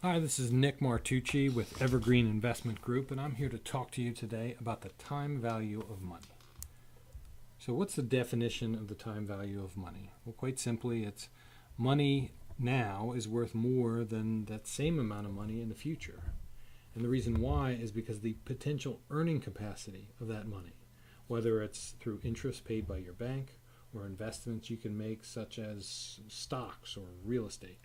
Hi, this is Nick Martucci with Evergreen Investment Group, and I'm here to talk to you today about the time value of money. So what's the definition of the time value of money? Well, quite simply, it's money now is worth more than that same amount of money in the future. And the reason why is because the potential earning capacity of that money, whether it's through interest paid by your bank or investments you can make such as stocks or real estate.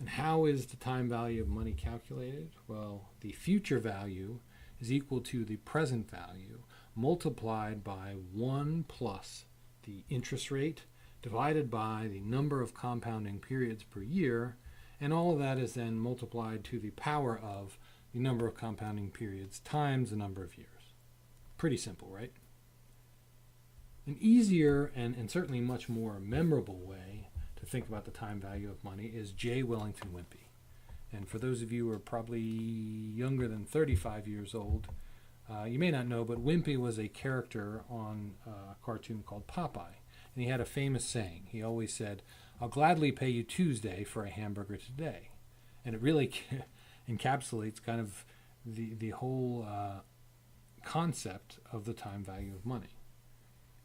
And how is the time value of money calculated? Well, the future value is equal to the present value multiplied by 1 plus the interest rate divided by the number of compounding periods per year, and all of that is then multiplied to the power of the number of compounding periods times the number of years. Pretty simple, right? An easier and certainly much more memorable way to think about the time value of money is Wellington Wimpy. And for those of you who are probably younger than 35 years old, you may not know, but Wimpy was a character on a cartoon called Popeye. And he had a famous saying. He always said, "I'll gladly pay you Tuesday for a hamburger today." And it really encapsulates kind of the whole concept of the time value of money.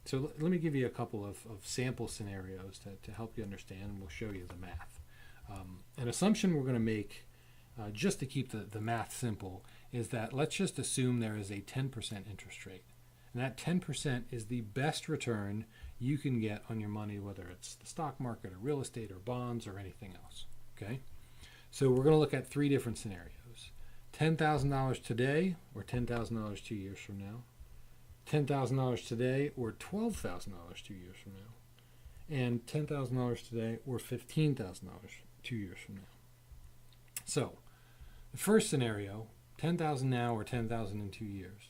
So let me give you a couple of sample scenarios to help you understand, and we'll show you the math. An assumption we're going to make, just to keep the math simple, is that let's just assume there is a 10% interest rate. And that 10% is the best return you can get on your money, whether it's the stock market or real estate or bonds or anything else. Okay? So we're going to look at three different scenarios. $10,000 today or $10,000 2 years from now. $10,000 today or $12,000 2 years from now, and $10,000 today or $15,000 2 years from now. So the first scenario, $10,000 now or $10,000 in 2 years,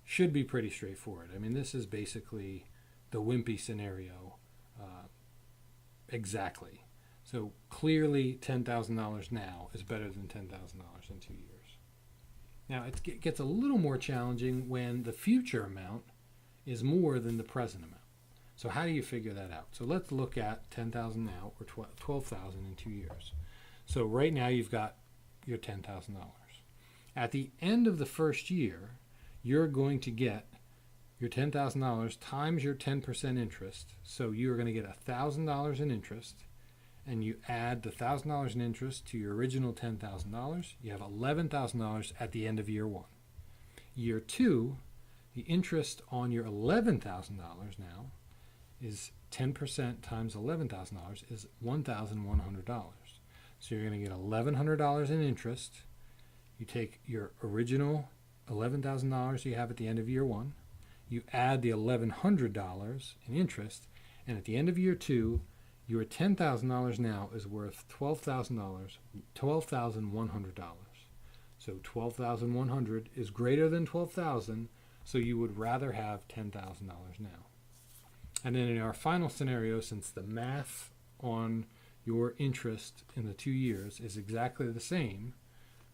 should be pretty straightforward. I mean, this is basically the Wimpy scenario exactly. So clearly $10,000 now is better than $10,000 in 2 years. Now, it gets a little more challenging when the future amount is more than the present amount. So how do you figure that out? So let's look at $10,000 now or $12,000 in 2 years. So right now you've got your $10,000. At the end of the first year, you're going to get your $10,000 times your 10% interest. So you're going to get $1,000 in interest, and you add the $1,000 in interest to your original $10,000, you have $11,000 at the end of year one. Year two, the interest on your $11,000 now is 10% times $11,000 is $1,100. So you're going to get $1,100 in interest. You take your original $11,000 you have at the end of year one, you add the $1,100 in interest, and at the end of year two, your $10,000 now is worth $12,100. So $12,100 is greater than $12,000, so you would rather have $10,000 now. And then in our final scenario, since the math on your interest in the 2 years is exactly the same,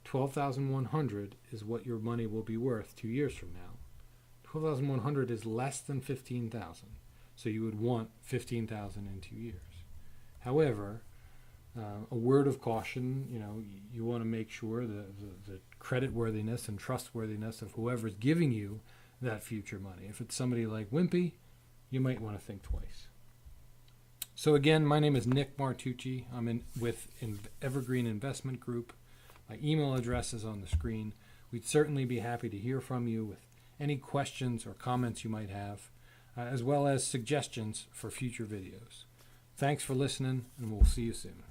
$12,100 is what your money will be worth 2 years from now. $12,100 is less than $15,000, so you would want $15,000 in 2 years. However, a word of caution, you want to make sure the creditworthiness and trustworthiness of whoever's giving you that future money. If it's somebody like Wimpy, you might want to think twice. So again, my name is Nick Martucci. I'm with Evergreen Investment Group. My email address is on the screen. We'd certainly be happy to hear from you with any questions or comments you might have, as well as suggestions for future videos. Thanks for listening, and we'll see you soon.